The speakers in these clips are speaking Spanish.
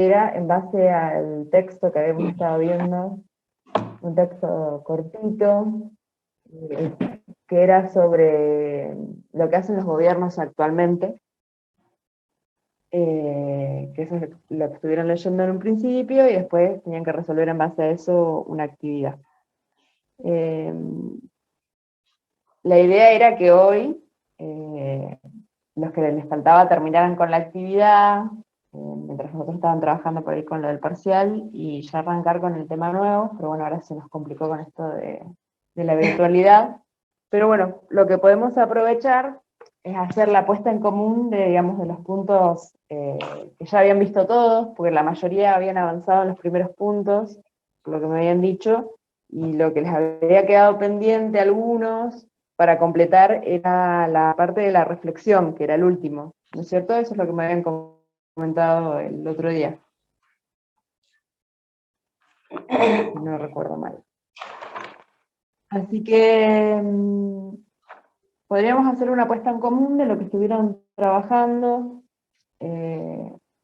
era en base al texto que habíamos estado viendo, un texto cortito, que era sobre lo que hacen los gobiernos actualmente, que eso es lo que estuvieron leyendo en un principio, y después tenían que resolver en base a eso una actividad. La idea era que hoy los que les faltaba terminaran con la actividad, mientras nosotros estaban trabajando por ahí con lo del parcial, y ya arrancar con el tema nuevo, pero bueno, ahora se nos complicó con esto de la virtualidad. Pero bueno, lo que podemos aprovechar es hacer la puesta en común de, digamos, de los puntos que ya habían visto todos, porque la mayoría habían avanzado en los primeros puntos, por lo que me habían dicho, y lo que les había quedado pendiente a algunos para completar era la parte de la reflexión, que era el último, ¿no es cierto? Eso es lo que me habían comentado el otro día. No recuerdo mal. Así que podríamos hacer una puesta en común de lo que estuvieron trabajando.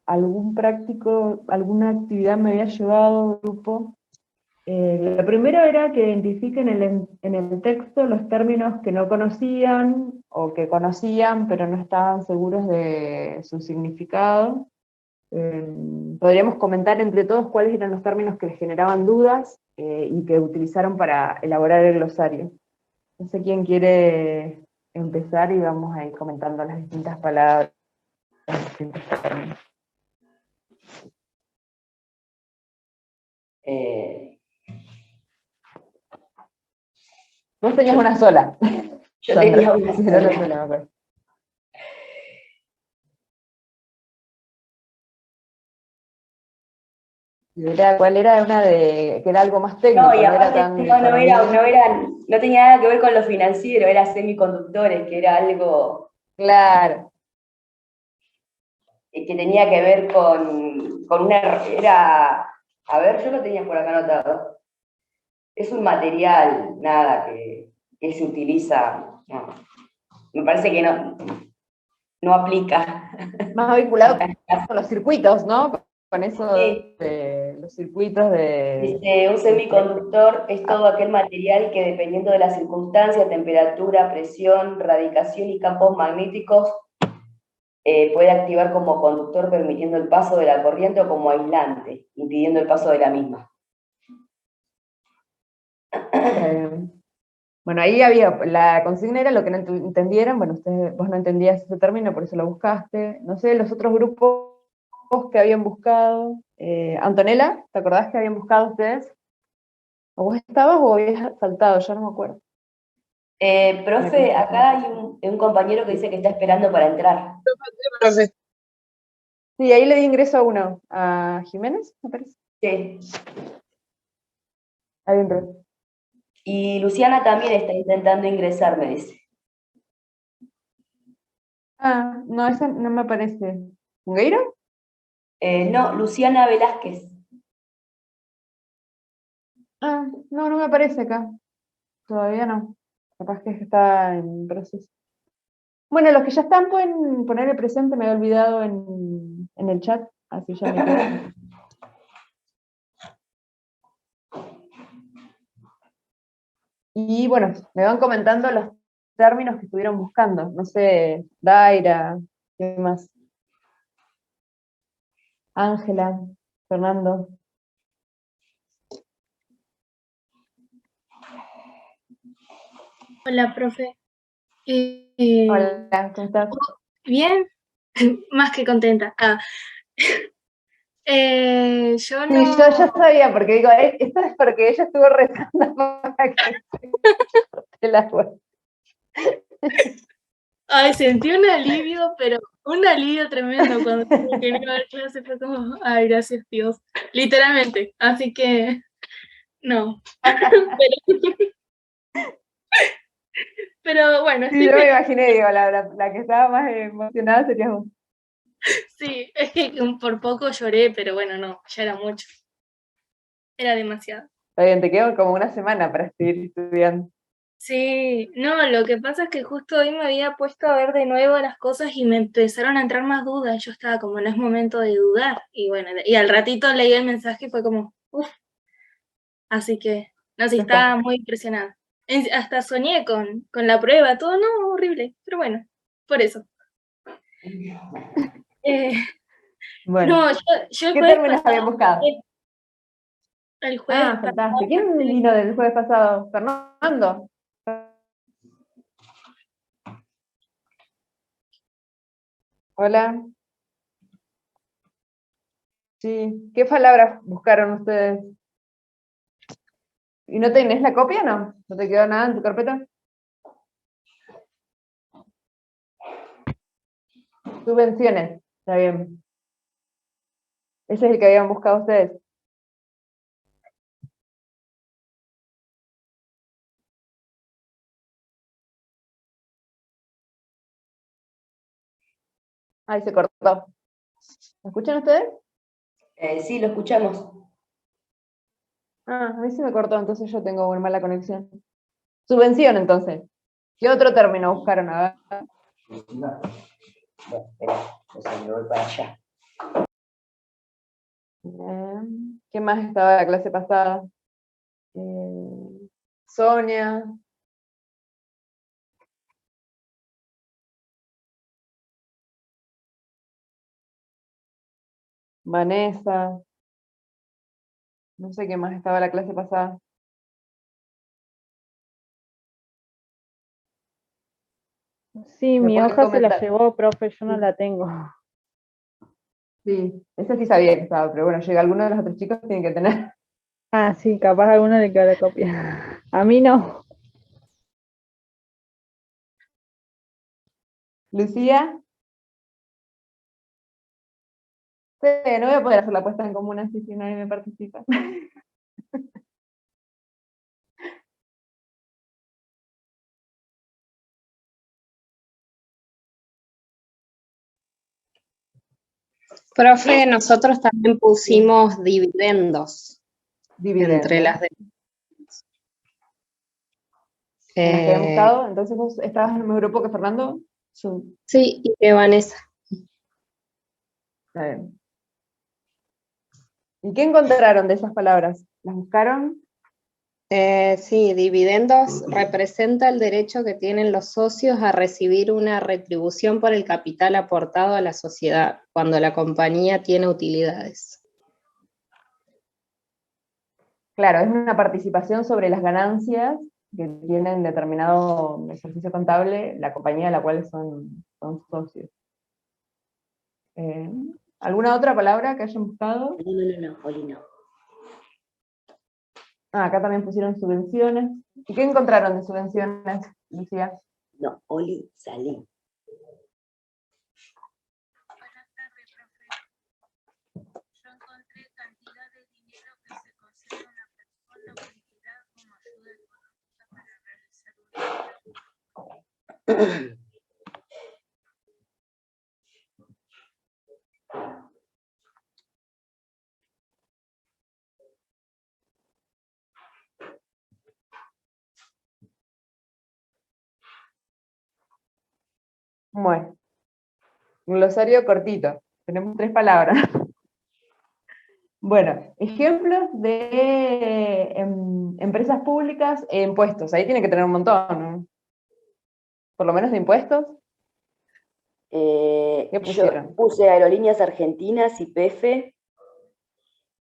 Algún práctico, alguna actividad me había llevado el grupo. Lo primero era que identifiquen en el texto los términos que no conocían, o que conocían pero no estaban seguros de su significado. Podríamos comentar entre todos cuáles eran los términos que les generaban dudas y que utilizaron para elaborar el glosario. No sé quién quiere empezar y vamos a ir comentando las distintas palabras, los distintos términos. Vos tenías una sola. Yo tenía una Sí, era la sola. sola, me acuerdo. ¿Cuál era una de que era algo más No, técnico, y no era aparte tan de economía? no tenía nada que ver con lo financiero, era semiconductores, que era algo Claro. que tenía que ver con una, era, a ver, yo lo tenía por acá anotado. Es un material, nada, que se utiliza, no, me parece que no aplica. Más vinculado con los circuitos, ¿no? Con eso Sí. de los circuitos Dice, un semiconductor es todo aquel material que dependiendo de las circunstancias, temperatura, presión, radiación y campos magnéticos, puede activar como conductor permitiendo el paso de la corriente o como aislante, impidiendo el paso de la misma. Bueno, ahí había, la consigna era lo que no entendieran, bueno, vos no entendías ese término, por eso lo buscaste. No sé, los otros grupos que habían buscado. Antonella, ¿te acordás que habían buscado ustedes? ¿O vos estabas o habías saltado? Ya no me acuerdo. Profe, acá hay un compañero que dice que está esperando para entrar. Profe. Sí, ahí le di ingreso a uno, a Jiménez, me parece. Sí. Ahí entró. Y Luciana también está intentando ingresar, me dice. Ah, no, esa no me aparece. ¿Fungueiro? No, Luciana Velázquez. Ah, no, no me aparece acá. Todavía no. Capaz que está en proceso. Bueno, los que ya están pueden poner el presente, me he olvidado en el chat, así ya me quedo. Y bueno, me van comentando los términos que estuvieron buscando. No sé, Daira, ¿qué más? Ángela, Fernando. Hola, profe. Hola, ¿cómo estás? Bien, más que contenta. Yo Sí, no. yo ya sabía, porque digo, esto es porque ella estuvo rezando para que se la fue. Ay, sentí un alivio, pero un alivio tremendo cuando tuve que ir a dar clase. Fue como, ay, gracias Dios. Literalmente. Así que, no. Pero bueno, Sí, estoy yo me feliz. imaginé, digo, la que estaba más emocionada sería vos. Sí, es que por poco lloré, pero bueno, no, ya era mucho. Era demasiado. Está bien, te quedo como una semana para seguir estudiando. Sí, no, lo que pasa es que justo hoy me había puesto a ver de nuevo las cosas y me empezaron a entrar más dudas. Yo estaba como, no es momento de dudar. Y bueno, y al ratito leí el mensaje y fue como, uff, así que, no sé, Ya está. estaba muy impresionada. Hasta soñé con la prueba, todo, no, horrible, pero bueno, por eso. Eh, Bueno, no, yo el ¿qué jueves términos habían pasado, buscado? el jueves Ah, pasado, fantástico. ¿Quién vino del jueves pasado? ¿Fernando? Hola. Sí. ¿Qué palabras buscaron ustedes? ¿Y no tenés la copia, no? ¿No te quedó nada en tu carpeta? Subvenciones. Está bien. Ese es el que habían buscado ustedes. Ay, se cortó. ¿Me escuchan ustedes? Sí, lo escuchamos. Ah, a mí se me cortó, entonces yo tengo una mala conexión. Subvención, entonces. ¿Qué otro término buscaron? A ver. Bueno, espera, me voy para allá. ¿Qué más estaba de la clase pasada? Sonia. Vanessa. No sé qué más estaba la clase pasada. Sí, ¿Me mi pueden hoja se la comentar? llevó, profe, yo no Sí, la tengo. sí, ese sí sabía que estaba, pero bueno, llega alguno de los otros chicos, tienen que tener. Ah, sí, capaz a alguno le quedó la copia. A mí no. Lucía. Sí, no voy a poder hacer la puesta en común así si nadie me participa. Profe, nosotros también Sí, pusimos dividendos entre dividendos. las de... En las que habían Eh, buscado, entonces vos estabas en el mismo grupo que Fernando. Sí, sí, y que Vanessa. está bien. ¿Y qué encontraron de esas palabras? ¿Las buscaron? Sí, dividendos representa el derecho que tienen los socios a recibir una retribución por el capital aportado a la sociedad cuando la compañía tiene utilidades. Claro, es una participación sobre las ganancias que tienen determinado ejercicio contable la compañía a la cual son socios. Eh, ¿Alguna otra palabra que hayan buscado? No, Oli, no. Ah, acá también pusieron subvenciones. ¿Y qué encontraron de subvenciones, Lucía? No, Oli, salí. yo encontré cantidad de dinero que se concede a una persona o entidad como ayuda económica para realizar un Bueno, un glosario cortito. Tenemos 3 palabras. Bueno, ejemplos de empresas públicas e impuestos. Ahí tiene que tener un montón, ¿no? Por lo menos de impuestos. ¿Qué Yo pusieron? puse Aerolíneas Argentinas, YPF,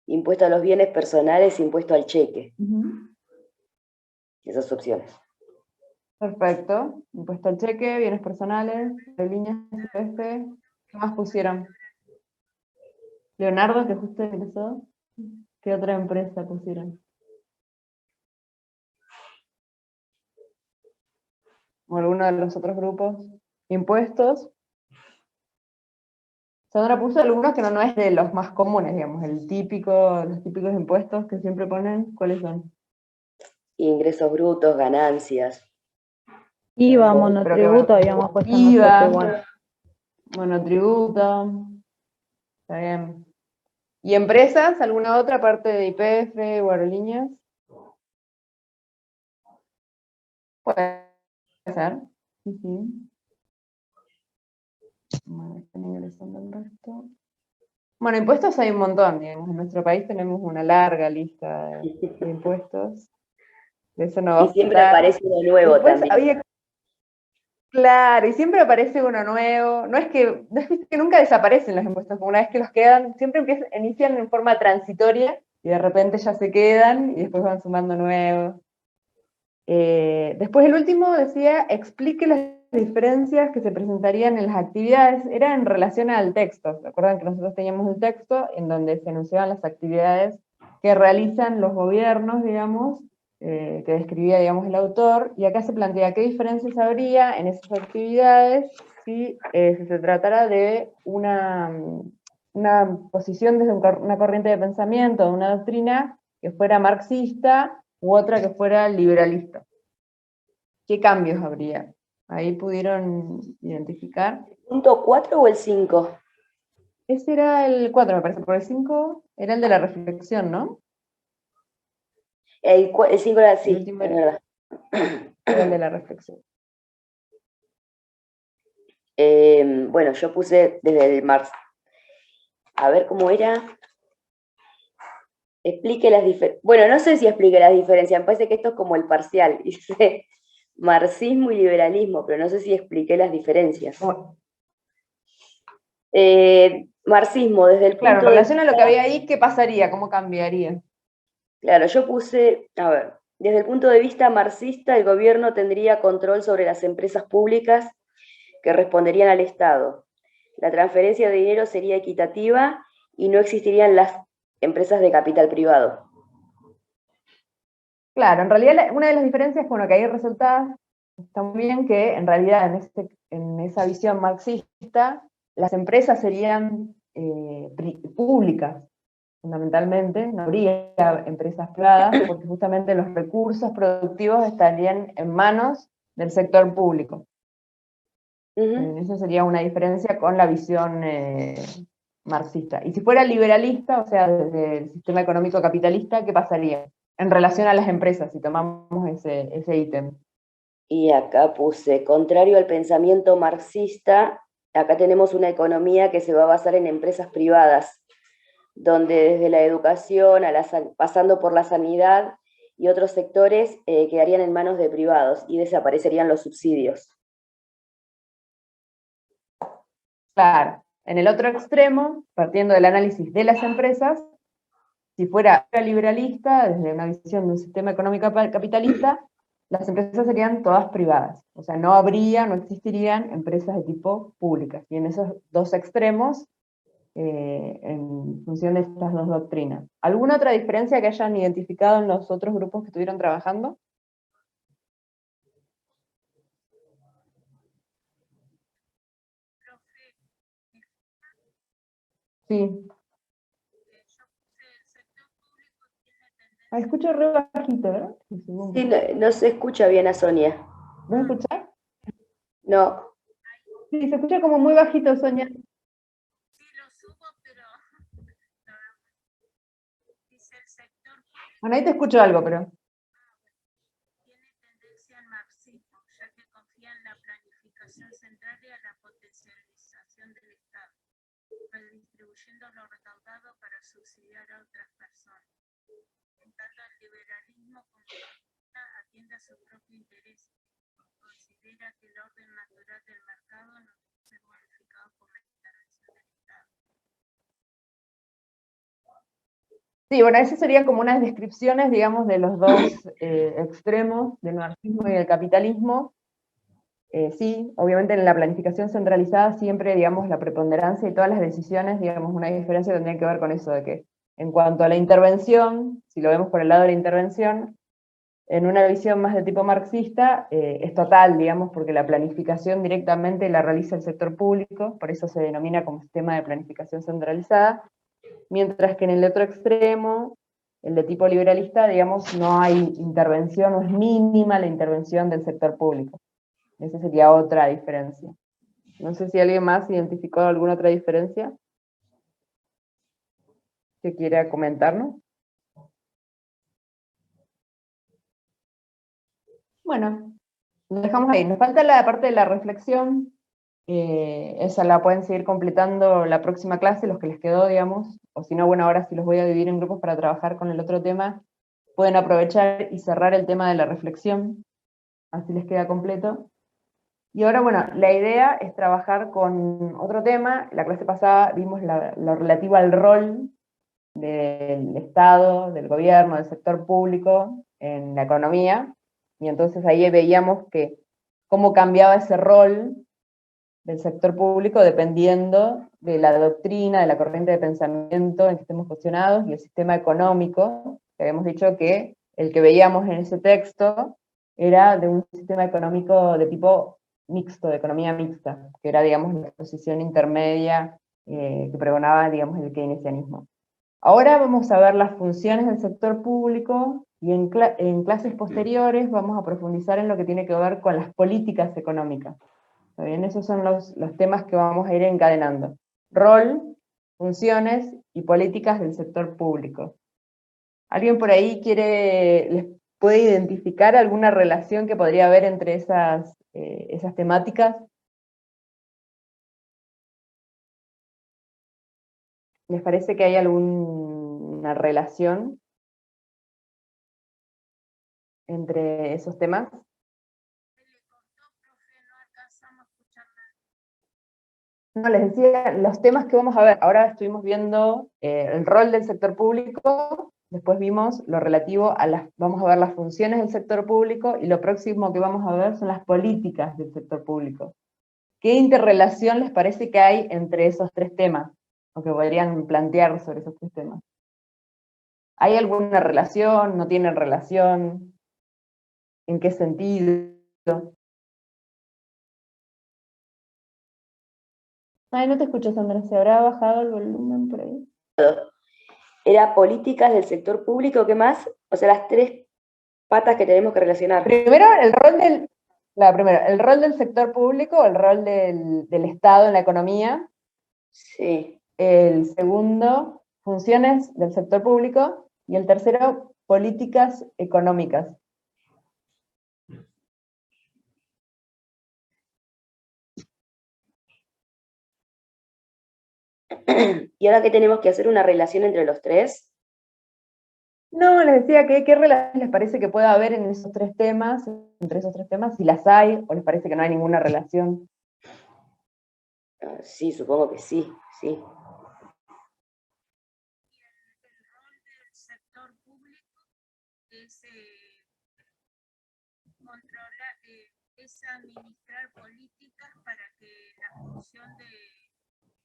impuesto a los bienes personales, impuesto al cheque. Ujú. Esas opciones. Perfecto. Impuesto al cheque, bienes personales, líneas CPF. ¿Qué más pusieron? Leonardo, que justo ingresó. ¿Qué otra empresa pusieron? ¿O alguno de los otros grupos? Impuestos. Sandra puso algunos que no es de los más comunes, digamos, los típicos impuestos que siempre ponen. ¿Cuáles son? Ingresos brutos, ganancias. IVA, Pero que monotributo, habíamos puesto nosotros IVA, igual. monotributo, está bien. ¿Y empresas? ¿Alguna otra parte de YPF o aerolíneas? Puede ser. Sí, sí. Bueno, están ingresando el resto. Bueno, impuestos hay un montón, digamos. En nuestro país tenemos una larga lista de impuestos. De eso no va Y a siempre faltar. aparece uno nuevo Después también. había, claro, y siempre aparece uno nuevo. No es que nunca desaparecen los impuestos, como una vez que los quedan, siempre inician en forma transitoria y de repente ya se quedan y después van sumando nuevos. Después el último decía, explique las diferencias que se presentarían en las actividades, era en relación al texto. ¿Recuerdan que nosotros teníamos un texto en donde se anunciaban las actividades que realizan los gobiernos, digamos, que describía, digamos, el autor, y acá se plantea qué diferencias habría en esas actividades si se tratara de una posición desde una corriente de pensamiento, de una doctrina que fuera marxista, u otra que fuera liberalista. ¿Qué cambios habría? Ahí pudieron identificar. ¿Punto 4 o el 5? Ese era el 4, me parece, por el 5 era el de la reflexión, ¿no? El 5 era El así, último es era verdad. el de la reflexión. Bueno, yo puse desde el marzo. A ver cómo era. Explique las diferencias. Bueno, no sé si explique las diferencias. Me parece que esto es como el parcial. Dice marxismo y liberalismo, pero no sé si expliqué las diferencias. Bueno, Marxismo, desde el claro, en punto de relación a lo que vista. había ahí, ¿qué pasaría? ¿Cómo cambiaría? Claro, yo puse, a ver, desde el punto de vista marxista, el gobierno tendría control sobre las empresas públicas que responderían al Estado. La transferencia de dinero sería equitativa y no existirían las empresas de capital privado. Claro, en realidad una de las diferencias, bueno, que ahí resulta, está muy bien que en realidad en esa visión marxista, las empresas serían públicas, fundamentalmente, no habría empresas privadas, porque justamente los recursos productivos estarían en manos del sector público. Esa sería una diferencia con la visión marxista. Y si fuera liberalista, o sea, desde el sistema económico capitalista, ¿qué pasaría en relación a las empresas, si tomamos ese ítem? Y acá puse, contrario al pensamiento marxista, acá tenemos una economía que se va a basar en empresas privadas, donde desde la educación, pasando por la sanidad y otros sectores, quedarían en manos de privados y desaparecerían los subsidios. Claro, en el otro extremo, partiendo del análisis de las empresas, si fuera liberalista, desde una visión de un sistema económico capitalista, las empresas serían todas privadas. O sea, no existirían empresas de tipo públicas. Y en esos dos extremos, en función de estas dos doctrinas. ¿Alguna otra diferencia que hayan identificado en los otros grupos que estuvieron trabajando? Sí. Escucho re bajito, ¿verdad? Sí, no se escucha bien a Sonia. ¿Me escuchás? No. Sí, se escucha como muy bajito, Sonia. Bueno, ahí te escucho algo, pero... Tiene tendencia al marxismo, ya que confía en la planificación central y a la potencialización del Estado, redistribuyendo lo recaudado para subsidiar a otras personas. En tanto, el liberalismo atiende a su propio interés. Considera que el orden natural del mercado no debe ser modificado por la intervención del Estado. Sí, bueno, esas serían como unas descripciones, digamos, de los dos extremos, del marxismo y del capitalismo. Sí, obviamente en la planificación centralizada siempre, digamos, la preponderancia y todas las decisiones, digamos, una diferencia tendría que ver con eso, de que en cuanto a la intervención, si lo vemos por el lado de la intervención, en una visión más de tipo marxista, es total, digamos, porque la planificación directamente la realiza el sector público, por eso se denomina como sistema de planificación centralizada, mientras que en el otro extremo, el de tipo liberalista, digamos, no hay intervención, o es mínima la intervención del sector público. Esa sería otra diferencia. No sé si alguien más identificó alguna otra diferencia que quiera comentarnos. Bueno, Lo dejamos ahí. Nos falta la parte de la reflexión. Esa la pueden seguir completando la próxima clase, los que les quedó, digamos, o si no, bueno, ahora sí los voy a dividir en grupos para trabajar con el otro tema, pueden aprovechar y cerrar el tema de la reflexión, así les queda completo. Y ahora, bueno, la idea es trabajar con otro tema. La clase pasada vimos lo relativo al rol del Estado, del gobierno, del sector público en la economía, y entonces ahí veíamos que cómo cambiaba ese rol del sector público dependiendo de la doctrina, de la corriente de pensamiento en que estemos posicionados y el sistema económico, que habíamos dicho que el que veíamos en ese texto era de un sistema económico de tipo mixto, de economía mixta, que era, digamos, la posición intermedia que pregonaba, digamos, el keynesianismo. Ahora vamos a ver las funciones del sector público y en clases posteriores vamos a profundizar en lo que tiene que ver con las políticas económicas. ¿Está bien? Esos son los temas que vamos a ir encadenando. Rol, funciones y políticas del sector público. ¿Alguien por ahí les puede identificar alguna relación que podría haber entre esas temáticas? ¿Les parece que hay alguna relación entre esos temas? No, les decía, los temas que vamos a ver, ahora estuvimos viendo el rol del sector público, después vimos lo relativo a vamos a ver las funciones del sector público, y lo próximo que vamos a ver son las políticas del sector público. ¿Qué interrelación les parece que hay entre esos tres temas? O que podrían plantear sobre esos tres temas. ¿Hay alguna relación? ¿No tienen relación? ¿En qué sentido? Ay, no te escucho, Sandra, ¿se habrá bajado el volumen por ahí? Era políticas del sector público, ¿qué más? O sea, las tres patas que tenemos que relacionar. Primero, el rol del sector público, el rol del Estado en la economía. Sí. El segundo, funciones del sector público. Y el tercero, políticas económicas. ¿Y ahora qué tenemos que hacer? ¿Una relación entre los tres? No, les decía que qué relación les parece que pueda haber entre esos tres temas, si las hay, o les parece que no hay ninguna relación. Sí, supongo que sí, sí. El rol del sector público es controlar, es administrar políticas para que la función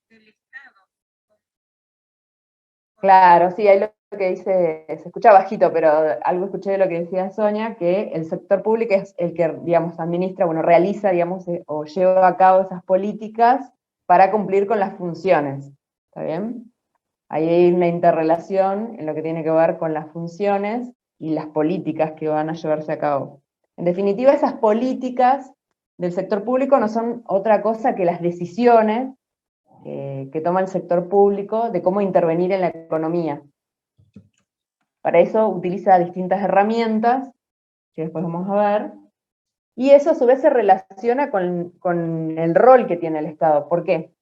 del Estado. Claro, sí, hay lo que dice, se escucha bajito, pero algo escuché de lo que decía Sonia, que el sector público es el que, digamos, administra, bueno, realiza, digamos, o lleva a cabo esas políticas para cumplir con las funciones, ¿está bien? Ahí hay una interrelación en lo que tiene que ver con las funciones y las políticas que van a llevarse a cabo. En definitiva, esas políticas del sector público no son otra cosa que las decisiones que toma el sector público de cómo intervenir en la economía. Para eso utiliza distintas herramientas, que después vamos a ver, y eso a su vez se relaciona con el rol que tiene el Estado. ¿Por qué?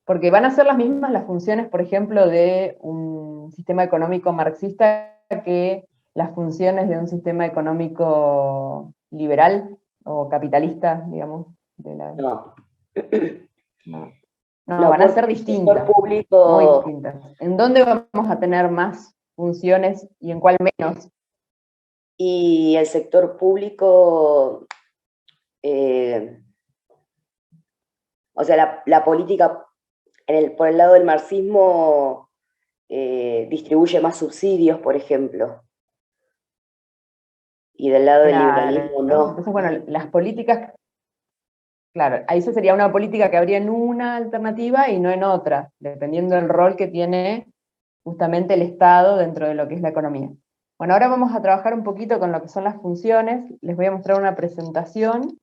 Porque van a ser las mismas las funciones, por ejemplo, de un sistema económico marxista que las funciones de un sistema económico liberal o capitalista, digamos. No. No, van a ser distintas, el sector público, muy distintas. ¿En dónde vamos a tener más funciones y en cuál menos? Y el sector público, o sea, la política por el lado del marxismo distribuye más subsidios, por ejemplo. Y del lado del liberalismo no. Entonces, bueno, las políticas, claro, ahí eso sería una política que habría en una alternativa y no en otra, dependiendo del rol que tiene justamente el Estado dentro de lo que es la economía. Bueno, ahora vamos a trabajar un poquito con lo que son las funciones. Les voy a mostrar una presentación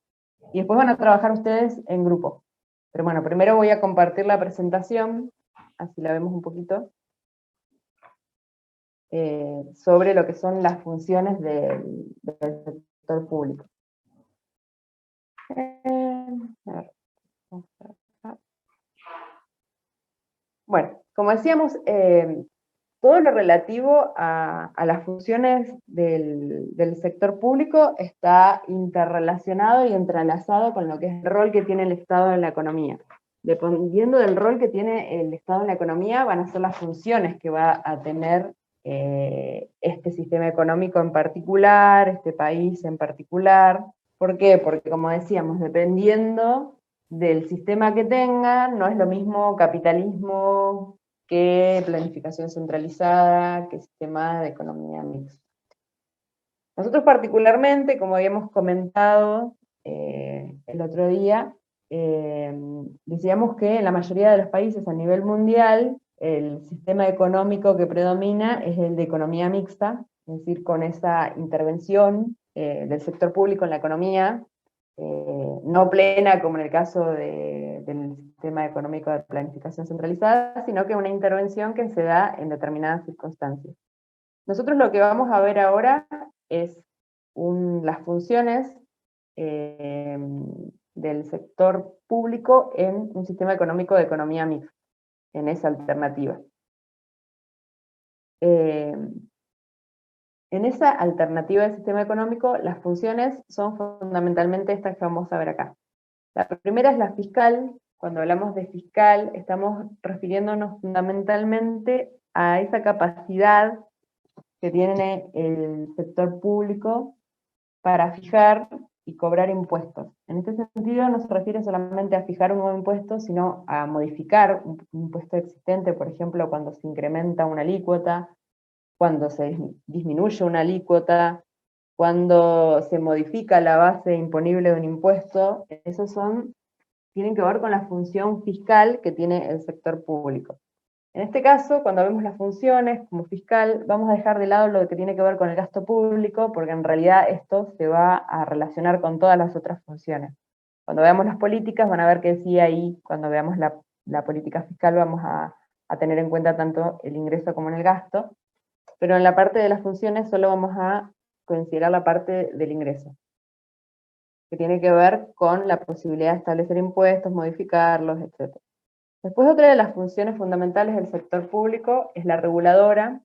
Y después van a trabajar ustedes en grupo. Pero bueno, primero voy a compartir la presentación, así la vemos un poquito, sobre lo que son las funciones del sector público. A ver, vamos a ver acá. Bueno, como decíamos, todo lo relativo a las funciones del sector público está interrelacionado y entrelazado con lo que es el rol que tiene el Estado en la economía. Dependiendo del rol que tiene el Estado en la economía, van a ser las funciones que va a tener este sistema económico en particular, este país en particular. ¿Por qué? Porque, como decíamos, dependiendo del sistema que tenga, no es lo mismo capitalismo que planificación centralizada, que sistema de economía mixta. Nosotros particularmente, como habíamos comentado el otro día, decíamos que en la mayoría de los países a nivel mundial, el sistema económico que predomina es el de economía mixta, es decir, con esa intervención del sector público en la economía, no plena como en el caso del sistema económico de planificación centralizada, sino que una intervención que se da en determinadas circunstancias. Nosotros lo que vamos a ver ahora es las funciones del sector público en un sistema económico de economía mixta, en esa alternativa. En esa alternativa del sistema económico, las funciones son fundamentalmente estas que vamos a ver acá. La primera es la fiscal. Cuando hablamos de fiscal, estamos refiriéndonos fundamentalmente a esa capacidad que tiene el sector público para fijar y cobrar impuestos. En este sentido no se refiere solamente a fijar un nuevo impuesto, sino a modificar un impuesto existente, por ejemplo, cuando se incrementa una alícuota, cuando se disminuye una alícuota, cuando se modifica la base imponible de un impuesto. Esos tienen que ver con la función fiscal que tiene el sector público. En este caso, cuando vemos las funciones como fiscal, vamos a dejar de lado lo que tiene que ver con el gasto público, porque en realidad esto se va a relacionar con todas las otras funciones. Cuando veamos las políticas, van a ver que sí, ahí, cuando veamos la política fiscal, vamos a tener en cuenta tanto el ingreso como en el gasto, pero en la parte de las funciones solo vamos a considerar la parte del ingreso, que tiene que ver con la posibilidad de establecer impuestos, modificarlos, etc. Después, otra de las funciones fundamentales del sector público es la reguladora,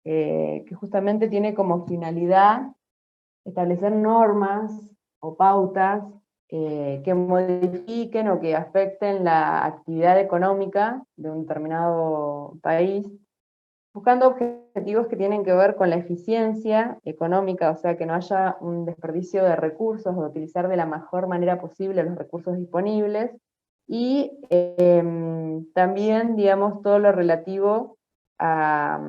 que justamente tiene como finalidad establecer normas o pautas que modifiquen o que afecten la actividad económica de un determinado país, buscando objetivos que tienen que ver con la eficiencia económica, o sea, que no haya un desperdicio de recursos, de utilizar de la mejor manera posible los recursos disponibles, y también, digamos, todo lo relativo a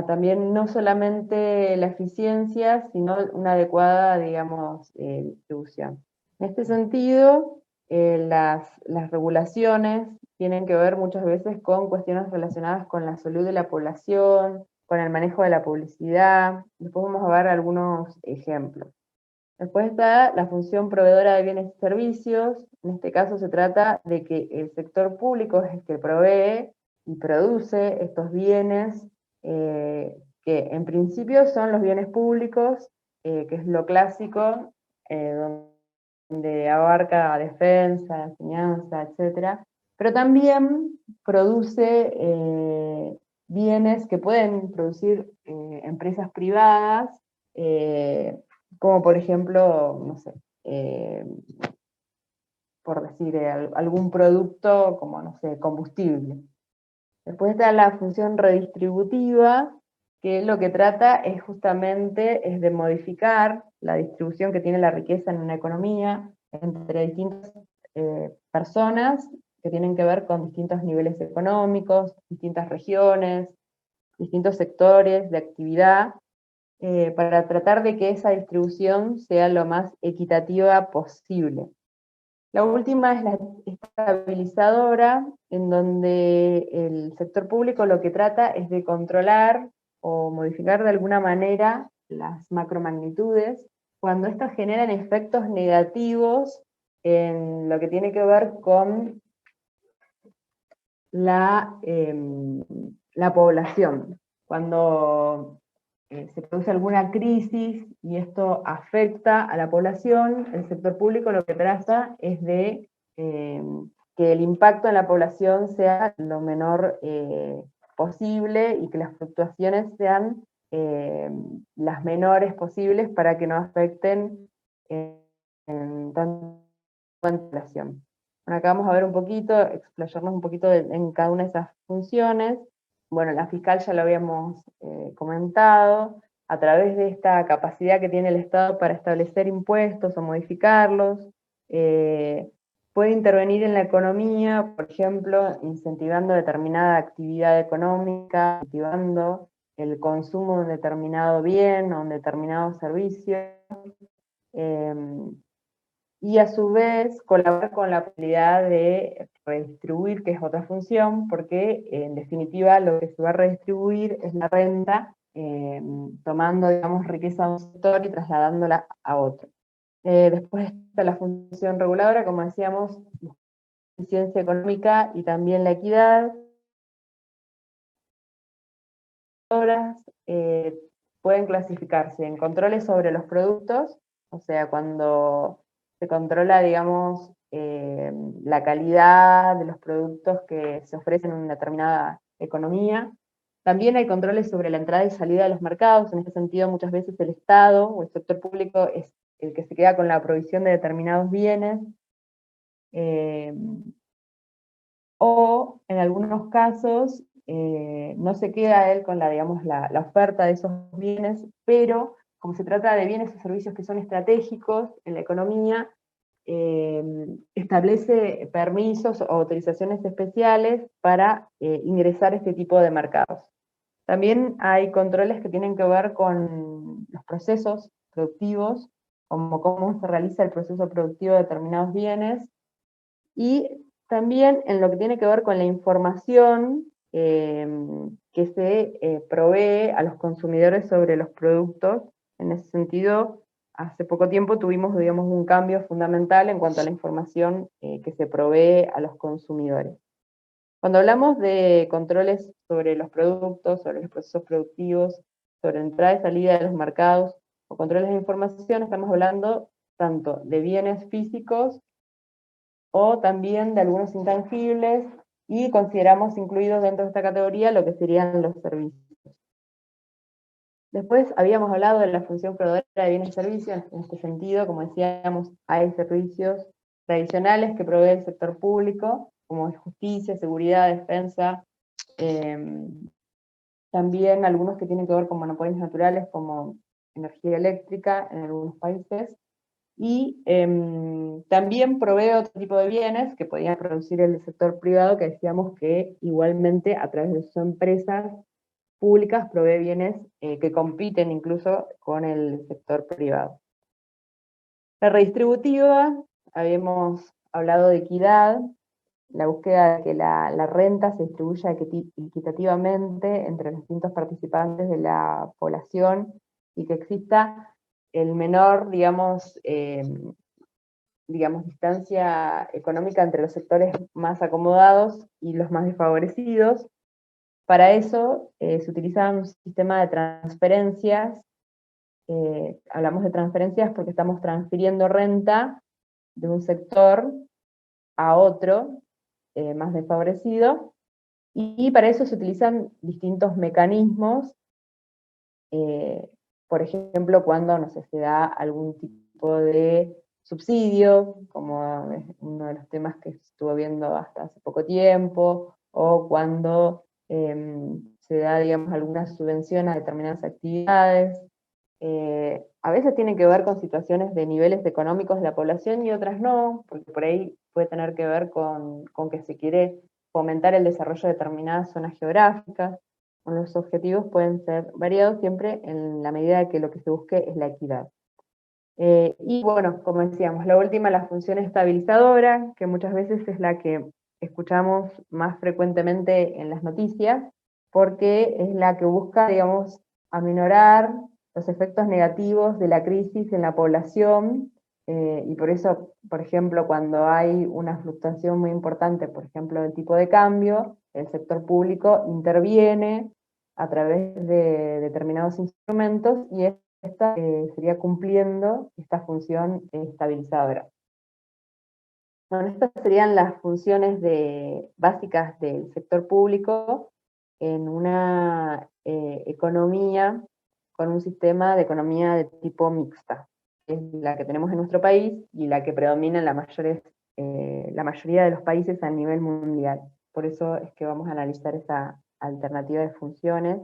también no solamente la eficiencia, sino una adecuada, digamos, distribución. En este sentido, las regulaciones tienen que ver muchas veces con cuestiones relacionadas con la salud de la población, con el manejo de la publicidad. Después vamos a ver algunos ejemplos. Después está la función proveedora de bienes y servicios. En este caso se trata de que el sector público es el que provee y produce estos bienes, que en principio son los bienes públicos, que es lo clásico, donde abarca defensa, enseñanza, etc. Pero también produce bienes que pueden producir empresas privadas, como por ejemplo, no sé, por decir algún producto como, no sé, combustible. Después está la función redistributiva, que lo que trata es justamente de modificar la distribución que tiene la riqueza en una economía entre distintas personas que tienen que ver con distintos niveles económicos, distintas regiones, distintos sectores de actividad, para tratar de que esa distribución sea lo más equitativa posible. La última es la estabilizadora, en donde el sector público lo que trata es de controlar o modificar de alguna manera las macromagnitudes cuando estos generan efectos negativos en lo que tiene que ver con la población. Cuando se produce alguna crisis y esto afecta a la población, el sector público lo que trata es de que el impacto en la población sea lo menor posible y que las fluctuaciones sean las menores posibles para que no afecten en tanto la población. Bueno, acá vamos a ver un poquito, explayarnos un poquito en cada una de esas funciones. Bueno, la fiscal ya lo habíamos comentado, a través de esta capacidad que tiene el Estado para establecer impuestos o modificarlos, puede intervenir en la economía, por ejemplo, incentivando determinada actividad económica, incentivando el consumo de un determinado bien o un determinado servicio, y a su vez colaborar con la posibilidad de redistribuir, que es otra función, porque en definitiva lo que se va a redistribuir es la renta, tomando, digamos, riqueza de un sector y trasladándola a otro. Después está la función reguladora, como decíamos, la eficiencia económica y también la equidad. Pueden clasificarse en controles sobre los productos, o sea, cuando se controla, digamos, la calidad de los productos que se ofrecen en una determinada economía. También hay controles sobre la entrada y salida de los mercados. En este sentido, muchas veces el Estado o el sector público es el que se queda con la provisión de determinados bienes, o en algunos casos no se queda él con la, digamos, la oferta de esos bienes, pero como se trata de bienes o servicios que son estratégicos en la economía, establece permisos o autorizaciones especiales para ingresar a este tipo de mercados. También hay controles que tienen que ver con los procesos productivos, como cómo se realiza el proceso productivo de determinados bienes, y también en lo que tiene que ver con la información que se provee a los consumidores sobre los productos. En ese sentido, hace poco tiempo tuvimos, digamos, un cambio fundamental en cuanto a la información que se provee a los consumidores. Cuando hablamos de controles sobre los productos, sobre los procesos productivos, sobre entrada y salida de los mercados, o controles de información, estamos hablando tanto de bienes físicos o también de algunos intangibles, y consideramos incluidos dentro de esta categoría lo que serían los servicios. Después habíamos hablado de la función proveedora de bienes y servicios. En este sentido, como decíamos, hay servicios tradicionales que provee el sector público, como justicia, seguridad, defensa, también algunos que tienen que ver con monopolios naturales, como energía eléctrica en algunos países, y también provee otro tipo de bienes que podía producir el sector privado, que decíamos que igualmente a través de sus empresas públicas provee bienes que compiten incluso con el sector privado. La redistributiva, habíamos hablado de equidad, la búsqueda de que la renta se distribuya equitativamente entre los distintos participantes de la población y que exista el menor, digamos, distancia económica entre los sectores más acomodados y los más desfavorecidos. Para eso se utiliza un sistema de transferencias. Hablamos de transferencias porque estamos transfiriendo renta de un sector a otro más desfavorecido, y para eso se utilizan distintos mecanismos, por ejemplo, cuando, no sé, se da algún tipo de subsidio, como es uno de los temas que estuvo viendo hasta hace poco tiempo, o cuando se da, digamos, alguna subvención a determinadas actividades. A veces tiene que ver con situaciones de niveles económicos de la población y otras no, porque por ahí puede tener que ver con que se quiere fomentar el desarrollo de determinadas zonas geográficas. Los objetivos pueden ser variados siempre en la medida de que lo que se busque es la equidad. Y bueno, como decíamos, la última, la función estabilizadora, que muchas veces es la que escuchamos más frecuentemente en las noticias, porque es la que busca, digamos, aminorar los efectos negativos de la crisis en la población, y por eso, por ejemplo, cuando hay una fluctuación muy importante, por ejemplo, del tipo de cambio, el sector público interviene a través de determinados instrumentos y esta sería cumpliendo esta función estabilizadora. Bueno, estas serían las funciones básicas del sector público en una economía con un sistema de economía de tipo mixta, que es la que tenemos en nuestro país y la que predomina en la mayoría de los países a nivel mundial. Por eso es que vamos a analizar esa alternativa de funciones,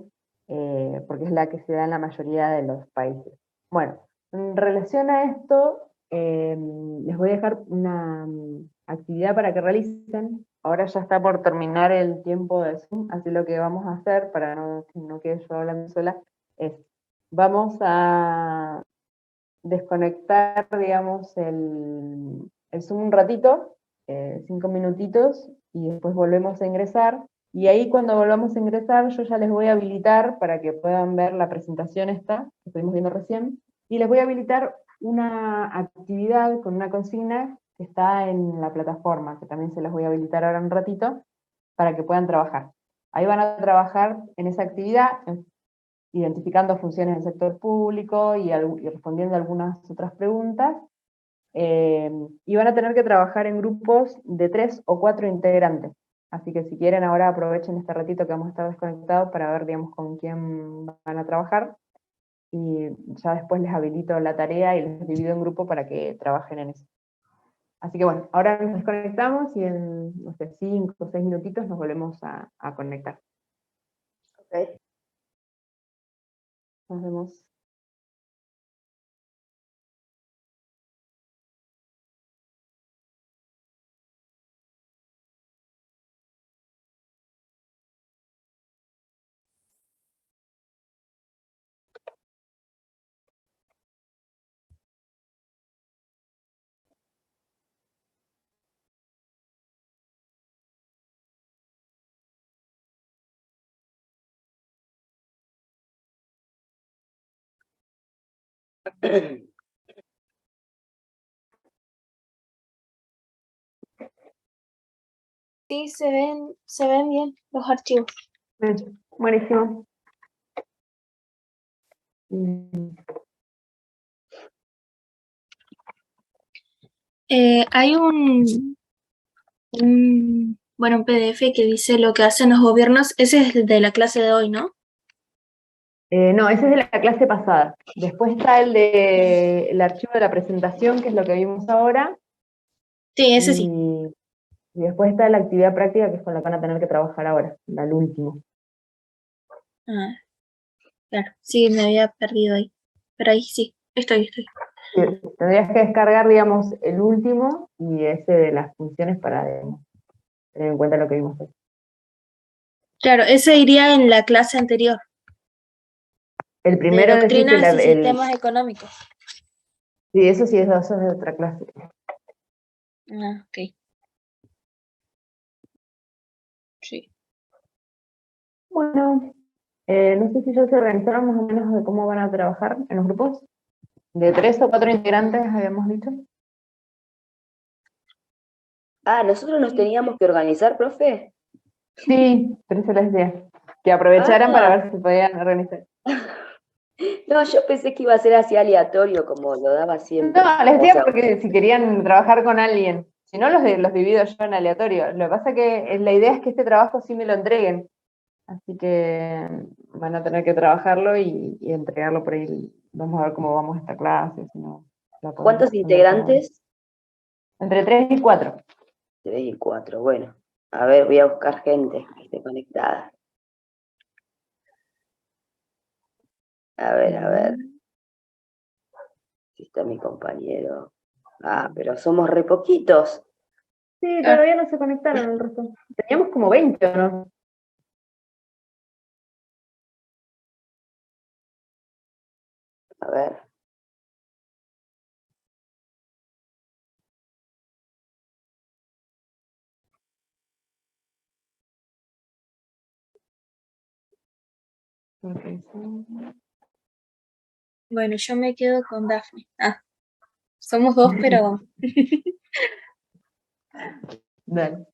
porque es la que se da en la mayoría de los países. Bueno, en relación a esto, les voy a dejar una actividad para que realicen. Ahora ya está por terminar el tiempo de Zoom, así lo que vamos a hacer, para que no quede yo hablando sola, es, vamos a desconectar, digamos, el Zoom un ratito, 5 minutitos, y después volvemos a ingresar. Y ahí cuando volvamos a ingresar, yo ya les voy a habilitar para que puedan ver la presentación esta, que estuvimos viendo recién, y les voy a habilitar una actividad con una consigna que está en la plataforma, que también se las voy a habilitar ahora un ratito, para que puedan trabajar. Ahí van a trabajar en esa actividad, identificando funciones del sector público y respondiendo algunas otras preguntas, y van a tener que trabajar en grupos de 3 o 4 integrantes. Así que si quieren ahora aprovechen este ratito que vamos a estar desconectados para ver, digamos, con quién van a trabajar, y ya después les habilito la tarea y les divido en grupo para que trabajen en eso. Así que bueno, ahora nos desconectamos y en, no sé, 5 o 6 minutitos nos volvemos a conectar. Ok. Nos vemos. Sí, se ven bien los archivos. Bien, buenísimo. Hay un PDF que dice lo que hacen los gobiernos. Ese es de la clase de hoy, ¿no? No, ese es de la clase pasada. Después está el archivo de la presentación, que es lo que vimos ahora. Sí, ese sí. Y después está la actividad práctica, que es con la que van a tener que trabajar ahora, el último. Ah, claro, sí, me había perdido ahí. Pero ahí sí, estoy. Sí, tendrías que descargar, digamos, el último y ese de las funciones para, digamos, tener en cuenta lo que vimos hoy. Claro, ese iría en la clase anterior, El primero de decís doctrinas y sistemas económicos. sí, eso sí, eso es de otra clase. Ah, ok. Sí. Bueno, no sé si ya se organizaron más o menos de cómo van a trabajar en los grupos. De 3 o 4 integrantes, habíamos dicho. Ah, ¿nosotros nos teníamos que organizar, profe? Sí, pero esa es la idea. Que aprovecharan para ver si podían organizar. No, yo pensé que iba a ser así aleatorio, como lo daba siempre. No, les O decía sea, porque si querían trabajar con alguien. Si no, los divido yo en aleatorio. Lo que pasa que la idea es que este trabajo sí me lo entreguen. Así que van a tener que trabajarlo y entregarlo por ahí. Vamos a ver cómo vamos a esta clase. Si no, la podemos ¿cuántos extender para- integrantes? Entre 3 y 4. 3 y 4, bueno. A ver, voy a buscar gente que esté conectada. A ver. Si está mi compañero. Ah, pero somos re poquitos. Sí, todavía no se conectaron el resto. Teníamos como 20, ¿no? A ver. Ok, sí. Bueno, yo me quedo con Daphne. Ah, somos dos, pero Dale.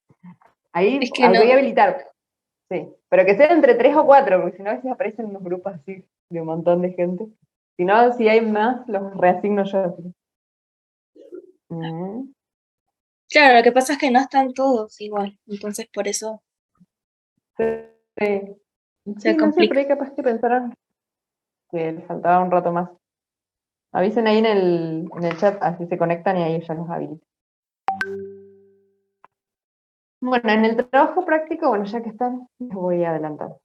Ahí es que voy a no. habilitar. Sí, pero que sea entre 3 o 4, porque si no a veces aparecen unos grupos así de un montón de gente. Si no, si hay más, los reasigno yo. Así. Mm. Claro, lo que pasa es que no están todos igual, entonces por eso Sí, se sí, no sé, pero complica. ahí capaz que pensaron que les faltaba un rato más. Avisen ahí en el chat, así se conectan y ahí ya los habilito. Bueno, en el trabajo práctico, bueno, ya que están, les voy a adelantar.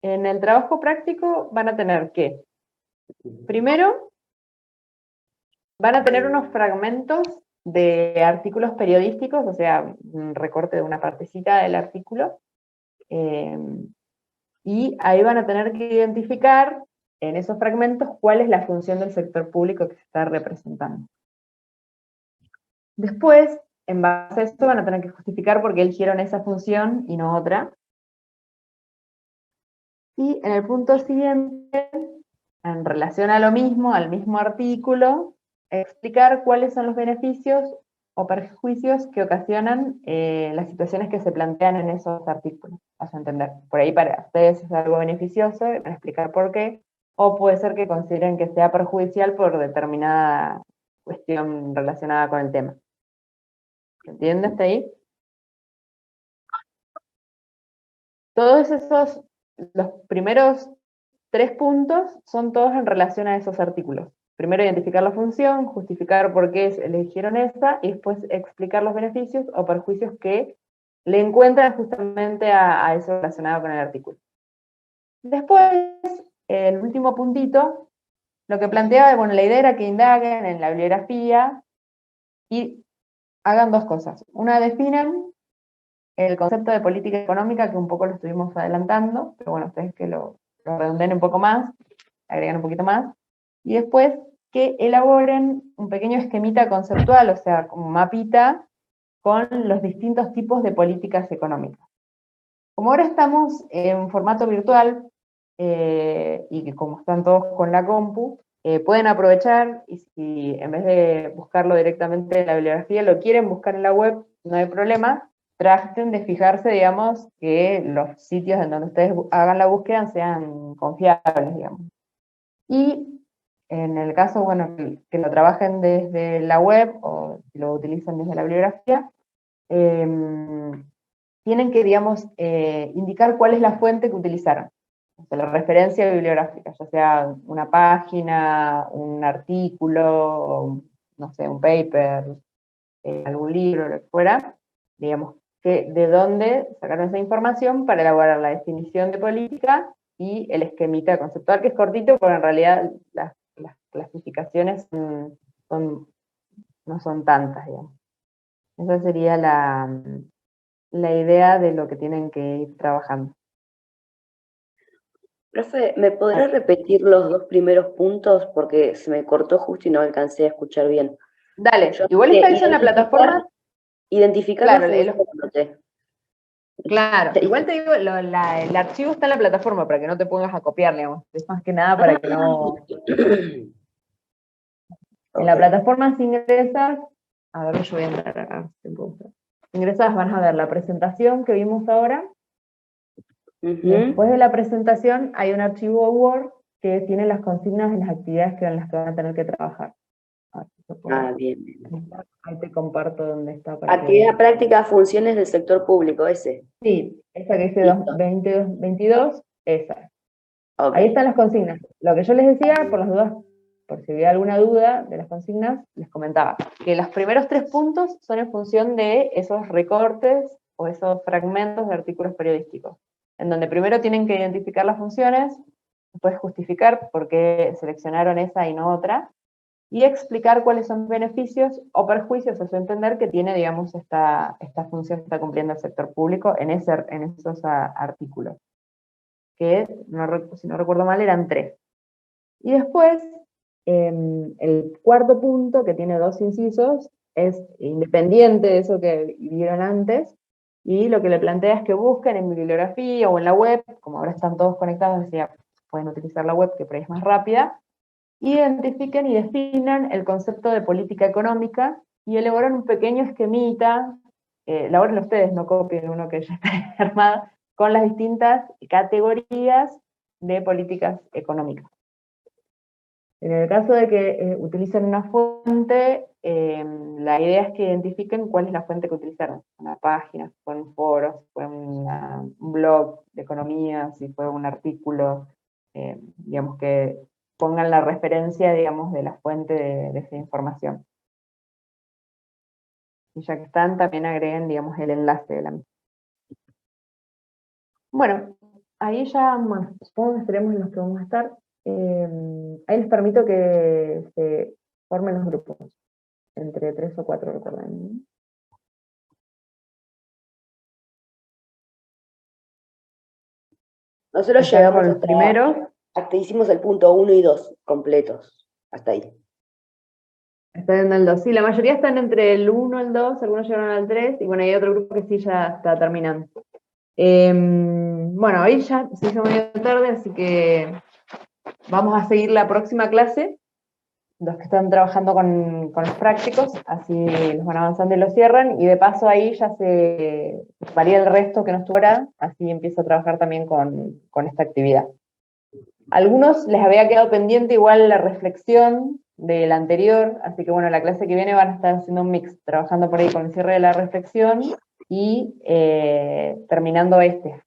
En el trabajo práctico van a tener que, primero, van a tener unos fragmentos de artículos periodísticos, o sea, un recorte de una partecita del artículo, y ahí van a tener que identificar en esos fragmentos cuál es la función del sector público que se está representando. Después, en base a eso, van a tener que justificar por qué eligieron esa función y no otra. Y en el punto siguiente, en relación a lo mismo, al mismo artículo, explicar cuáles son los beneficios o perjuicios que ocasionan las situaciones que se plantean en esos artículos. Vas a entender. Por ahí para ustedes es algo beneficioso, van a explicar por qué, o puede ser que consideren que sea perjudicial por determinada cuestión relacionada con el tema. ¿Se entiende hasta ahí? Todos esos, los primeros 3 puntos son todos en relación a esos artículos. Primero identificar la función, justificar por qué eligieron esa, y después explicar los beneficios o perjuicios que le encuentran justamente a eso relacionado con el artículo. Después, el último puntito, lo que planteaba, bueno, la idea era que indaguen en la bibliografía y hagan 2 cosas. Una, definan el concepto de política económica, que un poco lo estuvimos adelantando, pero bueno, ustedes que lo redondeen un poco más, agregan un poquito más, y después que elaboren un pequeño esquemita conceptual, o sea, como mapita, con los distintos tipos de políticas económicas. Como ahora estamos en formato virtual, y que como están todos con la compu, pueden aprovechar, y si en vez de buscarlo directamente en la bibliografía, lo quieren buscar en la web, no hay problema, traten de fijarse, digamos, que los sitios en donde ustedes hagan la búsqueda sean confiables, digamos. Y en el caso, bueno, que lo trabajen desde la web o lo utilicen desde la bibliografía, tienen que, digamos, indicar cuál es la fuente que utilizaron. O sea, la referencia bibliográfica, ya sea una página, un artículo, no sé, un paper, algún libro, lo que fuera, digamos, que de dónde sacaron esa información para elaborar la definición de política y el esquemita conceptual, que es cortito, pero en realidad las clasificaciones no son tantas, digamos. Esa sería la idea de lo que tienen que ir trabajando. Profe, ¿me podrá repetir los 2 primeros puntos? Porque se me cortó justo y no alcancé a escuchar bien. Dale, Yo igual está eso en la plataforma. Identificar Claro, la función, noté. claro, igual te digo, el archivo está en la plataforma para que no te pongas a copiar, digamos. Es más que nada para que no. En la Ok. plataforma, si ingresas, a ver, yo voy a entrar acá. Si ingresas, van a ver la presentación que vimos ahora. Y después de la presentación hay un archivo Word que tiene las consignas de las actividades en las que van a tener que trabajar. Bien. Ahí te comparto dónde está. Actividad práctica, funciones del sector público, ese. Sí, esa que dice Listo. 22, esa. Ok. Ahí están las consignas. Lo que yo les decía, por las dudas, por si había alguna duda de las consignas, les comentaba que los primeros 3 puntos son en función de esos recortes o esos fragmentos de artículos periodísticos, en donde primero tienen que identificar las funciones, después justificar por qué seleccionaron esa y no otra, y explicar cuáles son los beneficios o perjuicios a su entender que tiene, digamos, esta función que está cumpliendo el sector público en esos artículos, que, si no recuerdo mal, eran 3. Y después, el cuarto punto, que tiene 2 incisos, es independiente de eso que vieron antes, y lo que le plantea es que busquen en bibliografía o en la web, como ahora están todos conectados, decía, pueden utilizar la web, que por ahí es más rápida, identifiquen y definan el concepto de política económica y elaboran un pequeño esquemita, elabórenlo ustedes, no copien uno que ya está armado, con las distintas categorías de políticas económicas. En el caso de que utilicen una fuente, la idea es que identifiquen cuál es la fuente que utilizaron. Una página, si fue un foro, si fue un blog de economía, si fue un artículo, digamos que pongan la referencia, digamos, de la fuente de esa información. Y ya que están, también agreguen, digamos, el enlace de la misma. Bueno, ahí ya, bueno, supongo que estaremos en los que vamos a estar. Ahí les permito que se formen los grupos, entre 3 o 4, recuerden. Nosotros Están llegamos con los primeros. hasta hicimos el punto 1 y 2 completos, hasta ahí. Están en el 2. Sí, la mayoría están entre el 1 y el 2, algunos llegaron al 3, y bueno, hay otro grupo que sí ya está terminando. Bueno, hoy ya se hizo medio tarde, así que vamos a seguir la próxima clase, los que están trabajando con los prácticos, así los van avanzando y los cierran, y de paso ahí ya se varía el resto que no estuvo ahora, así empiezo a trabajar también con esta actividad. A algunos les había quedado pendiente igual la reflexión del anterior, así que bueno, la clase que viene van a estar haciendo un mix, trabajando por ahí con el cierre de la reflexión y terminando este.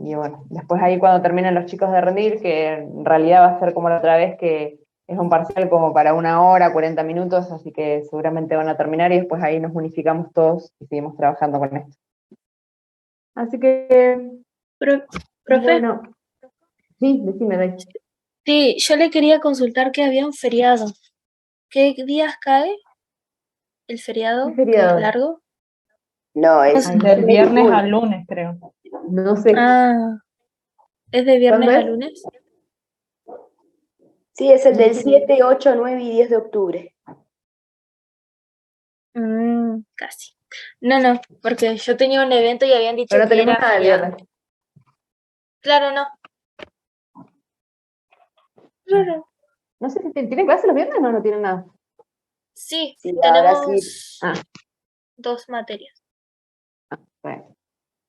Y bueno, después ahí cuando terminen los chicos de rendir, que en realidad va a ser como la otra vez, que es un parcial como para 1 hora, 40 minutos, así que seguramente van a terminar y después ahí nos unificamos todos y seguimos trabajando con esto. Así que, Profe, bueno, sí, decime, Day. sí, yo le quería consultar que había un feriado. ¿Qué días cae el feriado? ¿Qué feriado? ¿Que es largo? No, es Ay, Del sí, viernes uy, al lunes, creo. no sé. Ah, ¿es de ¿Cuándo viernes a es? lunes? sí, es el del Sí. 7, 8, 9 y 10 de octubre. Casi. No, porque yo tenía un evento y habían dicho Pero no que tenemos era nada el feriado. viernes. Claro, no. Claro. No sé si tienen clase los viernes o no tienen nada. Sí, Sí, ahora sí. tenemos Ah, 2 materias.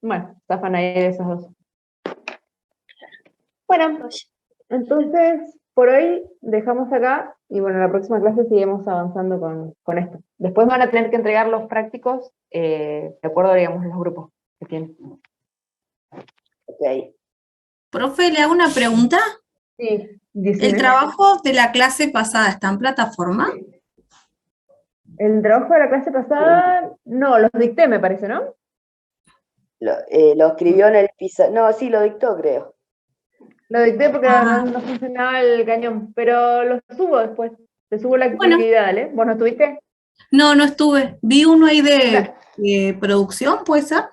bueno, zafan ahí de esos dos. Bueno, Oye, entonces por hoy dejamos acá y bueno, en la próxima clase seguimos avanzando con esto. Después van a tener que entregar los prácticos de acuerdo, digamos, a los grupos que tienen. Ok. Profe, le hago una pregunta. Sí, ¿El 19. trabajo de la clase pasada está en plataforma? El trabajo de la clase pasada, no, los dicté, me parece, ¿no? Lo escribió en el pizarrón. No, sí, lo dictó, creo. Lo dicté porque Ah. no funcionaba el cañón, pero lo subo después. Te subo la Bueno. actividad, ¿dale? ¿Vos no estuviste? No, no estuve. Vi uno ahí Ahora, de producción, ¿puede ser?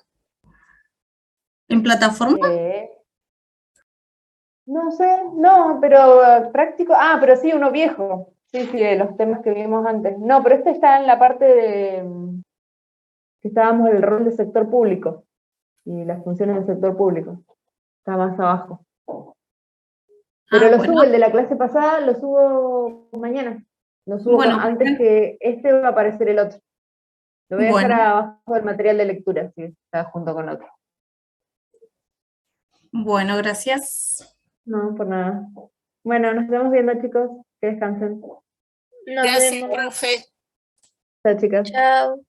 ¿En plataforma? no sé, no, pero práctico. Ah, pero sí, uno viejo. Sí, sí, de los temas que vimos antes. No, pero este está en la parte de que estábamos en el rol del sector público y las funciones del sector público. Está más abajo. Pero Ah, lo bueno. subo, el de la clase pasada, lo subo mañana. Lo subo Bueno, antes que este va a aparecer el otro. Lo voy a dejar bueno, abajo del material de lectura, si está junto con otro. bueno, gracias. No, por nada. Bueno, nos estamos viendo, chicos. Que descansen. nos vemos. profe. Chao, chicas. Chao.